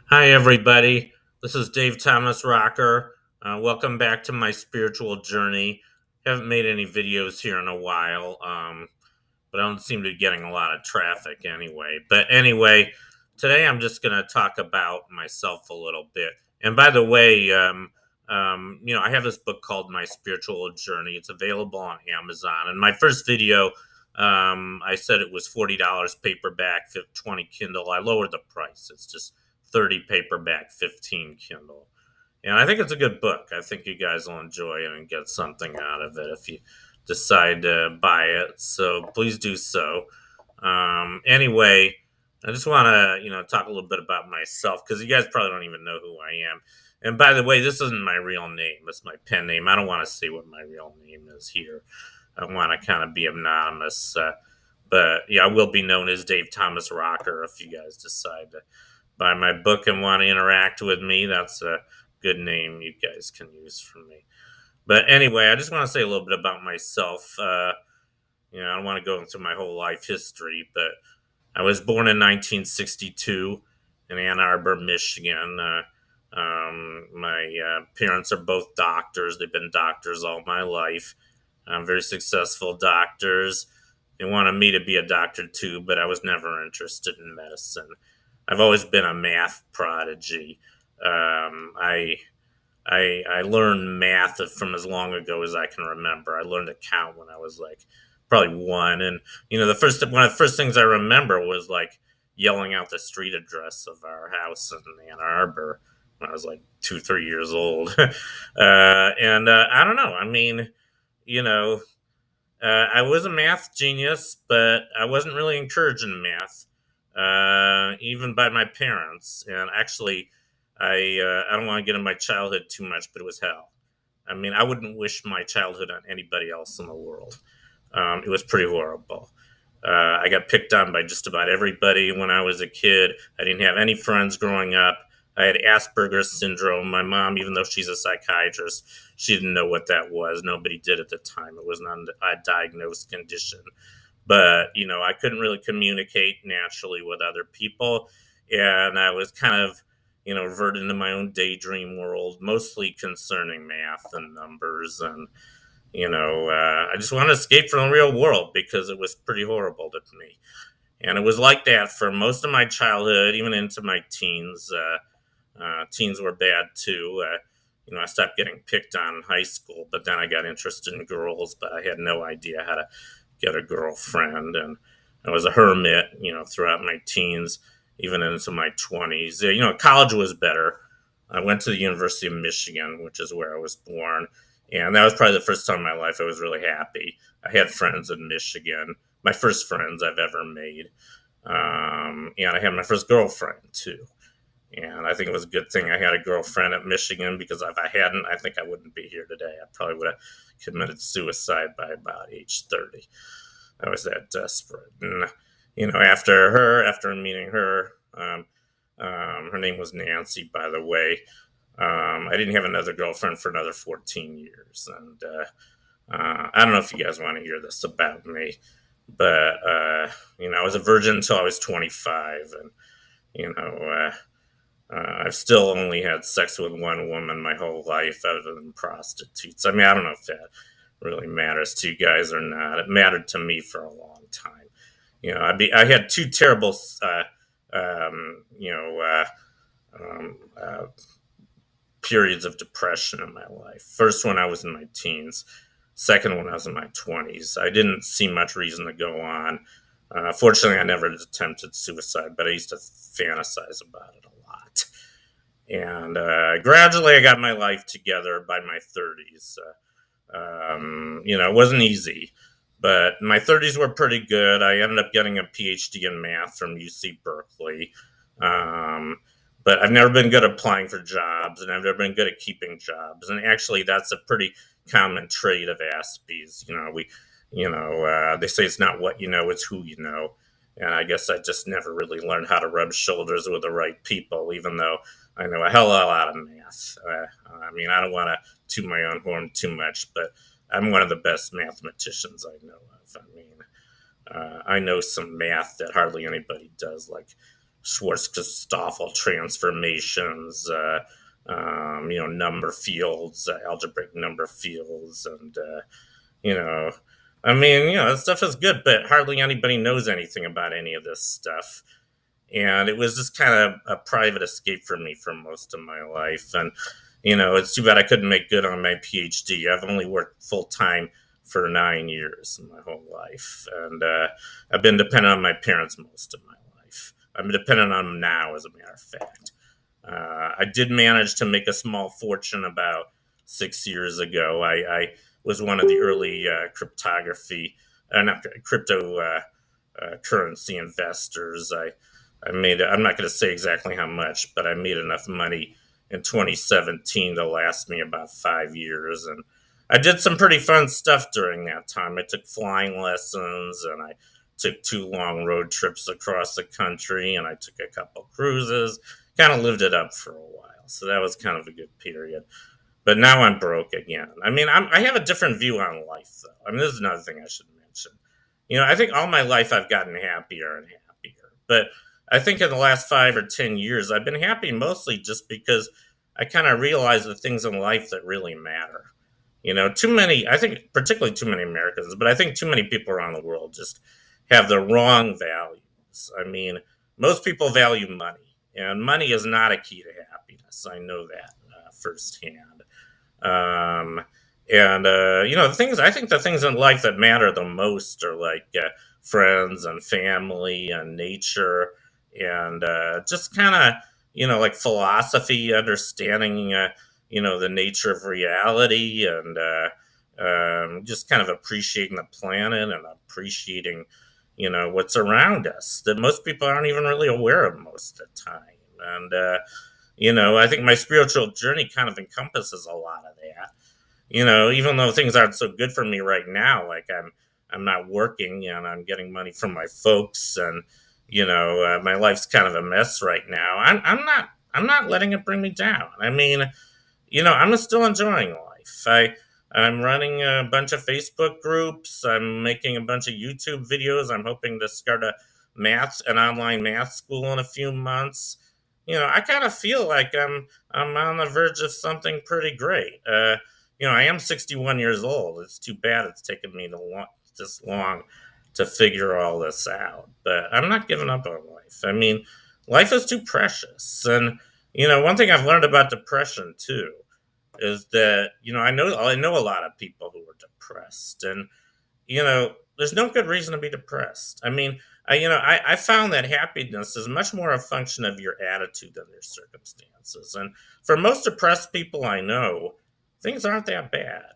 Hi, everybody. This is Dave Thomas Rocker. Welcome back to my spiritual journey. Haven't made any videos here in a while, but I don't seem to be getting a lot of traffic anyway. But anyway, today I'm just going to talk about myself a little bit. And by the way, I have this book called My Spiritual Journey. It's available on Amazon. And my first video, I said it was $40 paperback, 20 Kindle. I lowered the price. It's just 30 paperback, 15 Kindle. And I think it's a good book. I think you guys will enjoy it and get something out of it if you decide to buy it. So please do so. Anyway, I just want to talk a little bit about myself because you guys probably don't even know who I am. And by the way, this isn't my real name. It's my pen name. I don't want to say what my real name is here. I want to kind of be anonymous. But yeah, I will be known as Dave Thomas Rocker if you guys decide to buy my book and want to interact with me. That's a good name you guys can use for me. But anyway, I just want to say a little bit about myself. I don't want to go into my whole life history, but I was born in 1962 in Ann Arbor, Michigan. My parents are both doctors. They've been doctors all my life. Very successful doctors. They wanted me to be a doctor too, but I was never interested in medicine. I've always been a math prodigy. I learned math from as long ago as I can remember. I learned to count when I was like probably one, and the one of the first things I remember was like yelling out the street address of our house in Ann Arbor when I was like 2, 3 years old. And I don't know. I mean, you know, I was a math genius, but I wasn't really encouraged in math, even by my parents. And actually, I don't want to get into my childhood too much, but it was hell. I mean, I wouldn't wish my childhood on anybody else in the world. It was pretty horrible. I got picked on by just about everybody when I was a kid. I didn't have any friends growing up. I had Asperger's syndrome. My mom, even though she's a psychiatrist, she didn't know what that was. Nobody did at the time. It was not a diagnosed condition. But, I couldn't really communicate naturally with other people. And I was kind of, reverted into my own daydream world, mostly concerning math and numbers. And I just wanted to escape from the real world because it was pretty horrible to me. And it was like that for most of my childhood, even into my teens. Teens were bad too. I stopped getting picked on in high school, but then I got interested in girls, but I had no idea how to get a girlfriend. And I was a hermit, throughout my teens, even into my 20s. College was better. I went to the University of Michigan, which is where I was born. And that was probably the first time in my life I was really happy. I had friends in Michigan, my first friends I've ever made. And I had my first girlfriend too. And I think it was a good thing I had a girlfriend at Michigan because if I hadn't, I think I wouldn't be here today. I probably would have committed suicide by about age 30. I was that desperate. And, after meeting her, her name was Nancy, by the way. I didn't have another girlfriend for another 14 years. And I don't know if you guys want to hear this about me, but, I was a virgin until I was 25. And, you know, I've still only had sex with one woman my whole life, other than prostitutes. I mean, I don't know if that really matters to you guys or not. It mattered to me for a long time. I had two terrible, um, you know, uh, um, uh, periods of depression in my life. First one, I was in my teens. Second one, I was in my 20s. I didn't see much reason to go on. Fortunately, I never attempted suicide, but I used to fantasize about it a lot. And gradually, I got my life together by my 30s. It wasn't easy, but my 30s were pretty good. I ended up getting a PhD in math from UC Berkeley. Um, but I've never been good at applying for jobs, and I've never been good at keeping jobs. And actually, that's a pretty common trait of Aspies. They say it's not what you know, it's who you know. And I guess I just never really learned how to rub shoulders with the right people, even though I know a hell of a lot of math. I don't want to toot my own horn too much, but I'm one of the best mathematicians I know of. I know some math that hardly anybody does, like Schwarzkopf transformations, number fields, algebraic number fields, and you know, I mean, that stuff is good, but hardly anybody knows anything about any of this stuff. And it was just kind of a private escape for me for most of my life. And it's too bad I couldn't make good on my PhD. I've only worked full time for 9 years in my whole life, and I've been dependent on my parents most of my life. I'm dependent on them now, as a matter of fact. I did manage to make a small fortune about 6 years ago. I was one of the early not crypto currency investors. I made. I'm not going to say exactly how much, but I made enough money in 2017 to last me about 5 years, and I did some pretty fun stuff during that time. I took flying lessons, and I took 2 long road trips across the country, and I took a couple cruises. Kind of lived it up for a while, so that was kind of a good period. But now I'm broke again. I mean, I have a different view on life, though. I mean, this is another thing I should mention. I think all my life I've gotten happier and happier. But I think in the last 5 or 10 years, I've been happy mostly just because I kind of realized the things in life that really matter. Too many, I think, particularly too many Americans, but I think too many people around the world just have the wrong values. I mean, most people value money, and money is not a key to happiness. I know that firsthand. Um, the things I think the things in life that matter the most are like friends and family and nature and just kind of like philosophy, understanding the nature of reality and just kind of appreciating the planet and appreciating what's around us that most people aren't even really aware of most of the time. And I think my spiritual journey kind of encompasses a lot of that. Even though things aren't so good for me right now, like I'm not working and I'm getting money from my folks, and my life's kind of a mess right now. I'm not letting it bring me down. I mean, I'm still enjoying life. I'm running a bunch of Facebook groups. I'm making a bunch of YouTube videos. I'm hoping to start an online math school in a few months. I kind of feel like I'm on the verge of something pretty great. I am 61 years old. It's too bad it's taken me this long to figure all this out. But I'm not giving up on life. I mean, life is too precious. And one thing I've learned about depression too is that I know a lot of people who are depressed, and there's no good reason to be depressed. I mean, I found that happiness is much more a function of your attitude than your circumstances. And for most depressed people I know, things aren't that bad.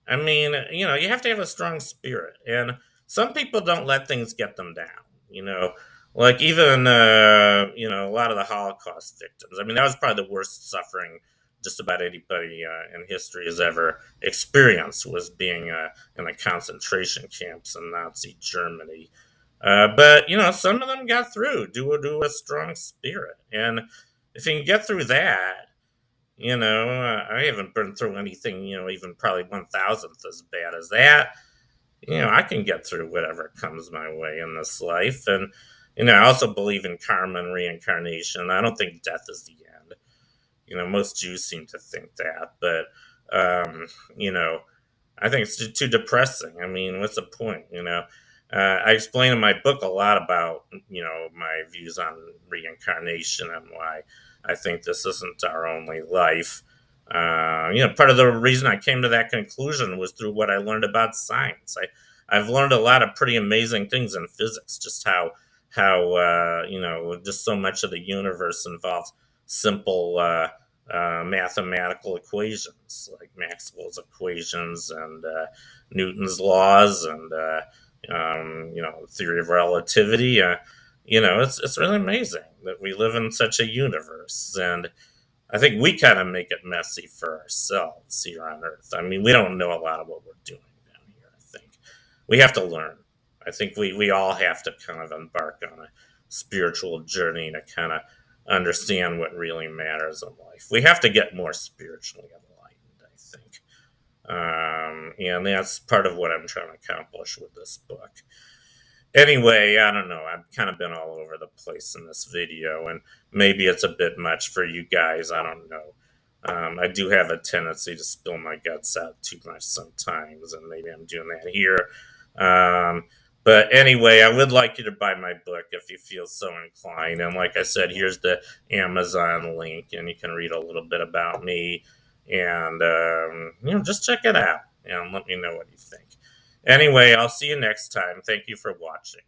I mean, you have to have a strong spirit, and some people don't let things get them down. Like even a lot of the Holocaust victims. I mean, that was probably the worst suffering just about anybody in history has ever experienced, was being in the concentration camps in Nazi Germany. But some of them got through due to a strong spirit, and if you can get through that, I haven't been through anything, even probably 1,000th as bad as that. I can get through whatever comes my way in this life. And, I also believe in karma and reincarnation. I don't think death is the end. Most Jews seem to think that. But, I think it's too depressing. I mean, what's the point, I explain in my book a lot about, my views on reincarnation and why I think this isn't our only life. Part of the reason I came to that conclusion was through what I learned about science. I've learned a lot of pretty amazing things in physics, just how just so much of the universe involves simple mathematical equations like Maxwell's equations and Newton's laws and theory of relativity. It's really amazing that we live in such a universe, and I think we kind of make it messy for ourselves here on Earth. I mean, we don't know a lot of what we're doing down here. I think we have to learn. I think we all have to kind of embark on a spiritual journey to kind of understand what really matters in life. We have to get more spiritually enlightened, I think. And that's part of what I'm trying to accomplish with this book. Anyway, I don't know. I've kind of been all over the place in this video, and maybe it's a bit much for you guys. I don't know. I do have a tendency to spill my guts out too much sometimes, and maybe I'm doing that here. But anyway, I would like you to buy my book if you feel so inclined. And like I said, here's the Amazon link, and you can read a little bit about me, and just check it out and let me know what you think. Anyway, I'll see you next time. Thank you for watching.